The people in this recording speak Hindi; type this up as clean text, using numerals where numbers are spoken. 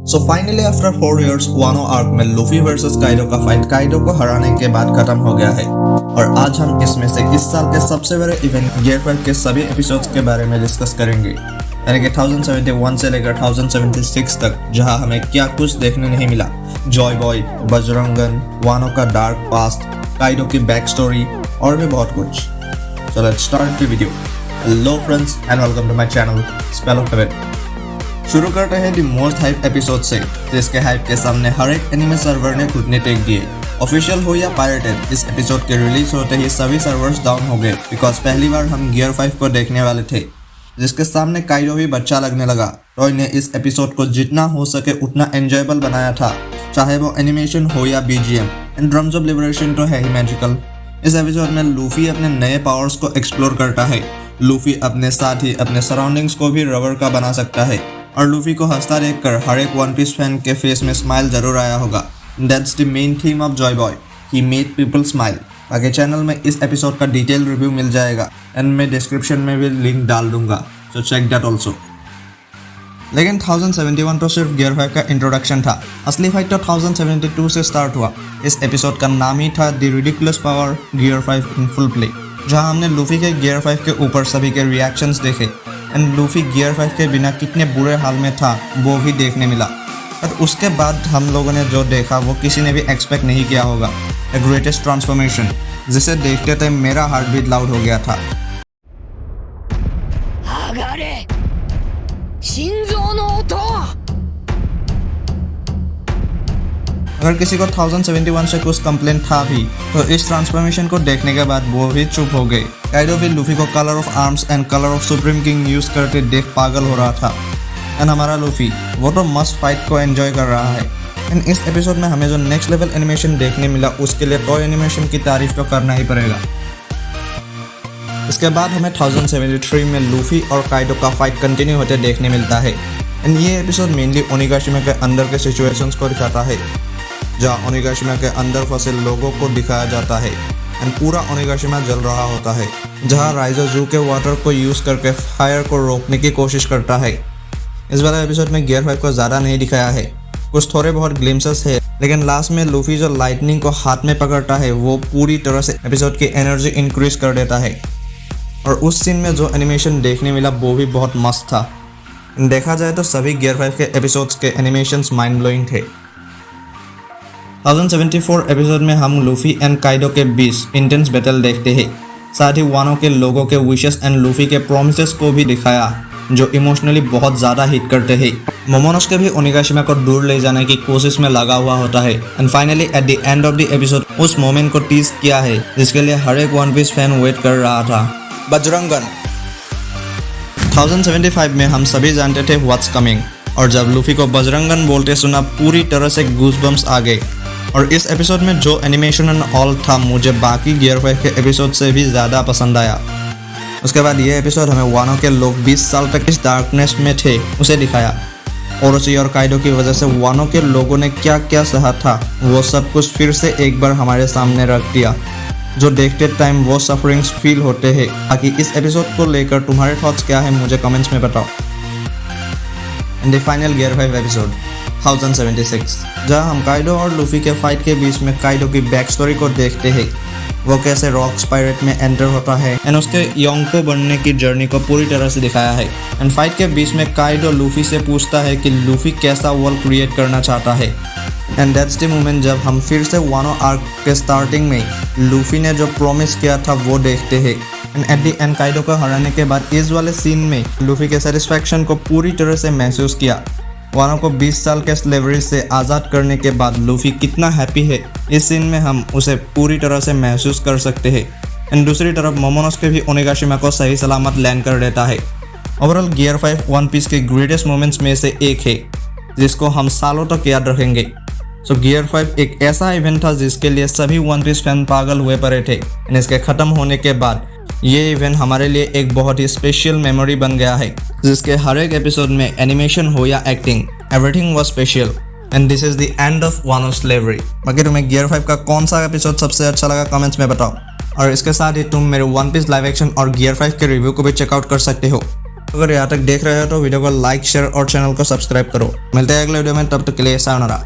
So finally after 4 years वानो arc में लूफी वर्सेस काइडो का फाइट काइडो को हराने के बाद खत्म हो गया है। और आज हम इसमें से इस साल के सबसे बड़े इवेंट गियर 5 के सभी एपिसोड्स के बारे में डिस्कस करेंगे, यानी कि 1071 से लेकर 1076 तक, जहां हमें क्या कुछ देखने नहीं मिला। जॉय बॉय, बजरंगन, वानो का डार्क पास्ट, काइडो की बैक स्टोरी और भी बहुत कुछ। So let's start the video. Hello friends and welcome to my channel spell of heaven. शुरू करते हैं दी मोस्ट हाइप एपिसोड से, जिसके हाइप के सामने हर एक एनिमे सर्वर ने घुटने टेक दिए। ऑफिशियल हो या पायरेटेड, इस एपिसोड के रिलीज होते ही सभी सर्वर्स डाउन हो गए, बिकॉज पहली बार हम गियर 5 को देखने वाले थे, जिसके सामने काइडो भी बच्चा लगने लगा। रॉय ने इस एपिसोड को जितना हो सके उतना एंजॉयबल बनाया था, चाहे वो एनिमेशन हो या BGM. And drums of liberation तो है ही मैजिकल। इस एपिसोड में लूफी अपने नए पावर्स को एक्सप्लोर करता है। लूफी अपने साथ ही अपने सराउंडिंग्स को भी रबर का बना सकता है, और लूफी को हंसता देखकर हर एक वन पीस फैन के फेस में स्माइल जरूर आया होगा। That's the main theme of Joy boy, he made people smile. आगे चैनल में इस एपिसोड का डिटेल रिव्यू मिल जाएगा एंड मैं डिस्क्रिप्शन में भी लिंक डाल दूंगा, सो चेक दैट ऑल्सो। लेकिन 1071 तो सिर्फ गियर 5 का इंट्रोडक्शन था। असली फाइट तो 1072 से स्टार्ट हुआ। इस एपिसोड का नाम ही था the ridiculous power gear 5 in full play, जहां हमने लूफी के गियर 5 के ऊपर सभी के रिएक्शंस देखे एंड लूफी गियर 5 के बिना कितने बुरे हाल में था वो भी देखने मिला। और उसके बाद हम लोगों ने जो देखा वो किसी ने भी एक्सपेक्ट नहीं किया होगा, द ग्रेटेस्ट ट्रांसफॉर्मेशन, जिसे देखते थे मेरा हार्ट बीट लाउड हो गया था। अगर किसी को 1071 से कुछ कंप्लेंट था भी, तो इस ट्रांसफॉर्मेशन को देखने के बाद वो भी चुप हो गए। काइडो भी लूफी को colour of arms and colour of supreme king use करके देख पागल हो रहा था। एंड हमारा लूफी वो तो मस्त फाइट को एंजॉय कर रहा है। एंड इस एपिसोड में हमें जो नेक्स्ट लेवल एनिमेशन देखने मिला, उसके लिए टॉय एनिमेशन की तारीफ तो करना ही पड़ेगा। इसके बाद हमें 1073 में लूफी और काइडो का फाइट कंटिन्यू होते देखने मिलता है। एंड ये एपिसोड मेनली ओनिगाशिमा के अंदर के सिचुएशंस को दिखाता है, जहाँ ओनिगाशिमा के अंदर फंसे लोगों को दिखाया जाता है एंड पूरा ओनिगाशिमा जल रहा होता है, जहाँ राइजो जू के वाटर को यूज करके फायर को रोकने की कोशिश करता है। इस वाले एपिसोड में गियर 5 को ज़्यादा नहीं दिखाया है, कुछ थोड़े बहुत ग्लिम्सेस है, लेकिन लास्ट में लूफी जो लाइटनिंग को हाथ में पकड़ता है वो पूरी तरह से एपिसोड की एनर्जी इंक्रीज कर देता है। और उस सीन में जो एनिमेशन देखने मिला वो भी बहुत मस्त था। देखा जाए तो सभी गियर 5 के एपिसोड्स के एनिमेशंस माइंड ब्लोइंग थे। 1074 एपिसोड में हम लूफी एंड काइडो के बीच इंटेंस बैटल देखते हैं। साथ ही वानो के लोगों के विशेस एंड लूफी के प्रोमिसेस को भी दिखाया, जो इमोशनली बहुत ज़्यादा हिट करते हैं। मोमोनोसुके भी ओनिगाशिमा को दूर ले जाने की कोशिश में लगा हुआ होता है। And finally at the end of the episode उस मोमेंट को टीज किया है, जिसके लिए हर एक वन पीस फैन वेट कर रहा था। बजरंगन 1075 में हम सभी जानते थे व्हाट्स कमिंग, और जब लूफी को बजरंगन बोलते सुना पूरी तरह से गूज़बम्स आ गए। और इस एपिसोड में जो एनिमेशन एंड ऑल था, मुझे बाकी गियर 5 के एपिसोड से भी ज़्यादा पसंद आया। उसके बाद ये एपिसोड हमें वानो के लोग 20 साल तक इस डार्कनेस में थे उसे दिखाया। ओरोची और काइडो की वजह से वानो के लोगों ने क्या क्या सहा था, वो सब कुछ फिर से एक बार हमारे सामने रख दिया, जो देखते टाइम वो सफरिंग्स फील होते हैं। बाकी इस एपिसोड को लेकर तुम्हारे थॉट्स क्या है मुझे कमेंट्स में बताओ। And the final gear 5 episode 1076, जहाँ हम काइडो और लूफी के फाइट के बीच में काइडो की बैक स्टोरी को देखते हैं, वो कैसे रॉक्स पायरेट में एंटर होता है एंड उसके योंको बनने की जर्नी को पूरी तरह से दिखाया है। एंड फाइट के बीच में काइडो लूफी से पूछता है कि लूफी कैसा वर्ल्ड क्रिएट करना चाहता है। एंड दैट्स द मोमेंट जब हम फिर से वानो आर्क के स्टार्टिंग में लूफी ने जो प्रॉमिस किया था वो देखते हैं। And at the end Kaido को हराने के बाद इस वाले सीन में लूफी के सेटिस्फैक्शन को पूरी तरह से महसूस किया। वानो को 20 साल के स्लेवरी से आज़ाद करने के बाद लूफी कितना हैप्पी है, इस सीन में हम उसे पूरी तरह से महसूस कर सकते हैं। एंड दूसरी तरफ मोमोनोसुके भी ओनिगाशिमा को सही सलामत लैंड कर देता है। ओवरऑल गियर 5 वन पीस के ग्रेटेस्ट मोमेंट्स में से एक है, जिसको हम सालों तक याद रखेंगे। सो गियर 5 एक ऐसा इवेंट था जिसके लिए सभी वन पीस फैन पागल हुए पड़े थे। एंड इसके ख़त्म होने के बाद ये इवेंट हमारे लिए एक बहुत ही स्पेशल मेमोरी बन गया है, जिसके हर एक एपिसोड में एनिमेशन हो या acting, everything was special. And this is the end of वानो slavery. बाकी तुम्हें गियर 5 का कौन सा एपिसोड सबसे अच्छा लगा कमेंट्स में बताओ। और इसके साथ ही तुम मेरे वन पीस लाइव एक्शन और गियर 5 के रिव्यू को भी चेकआउट कर सकते हो। अगर यहाँ तक देख रहे हो तो वीडियो को लाइक शेयर और चैनल को सब्सक्राइब करो। मिलते हैं अगले वीडियो में, तब तक के लिए सायोनारा।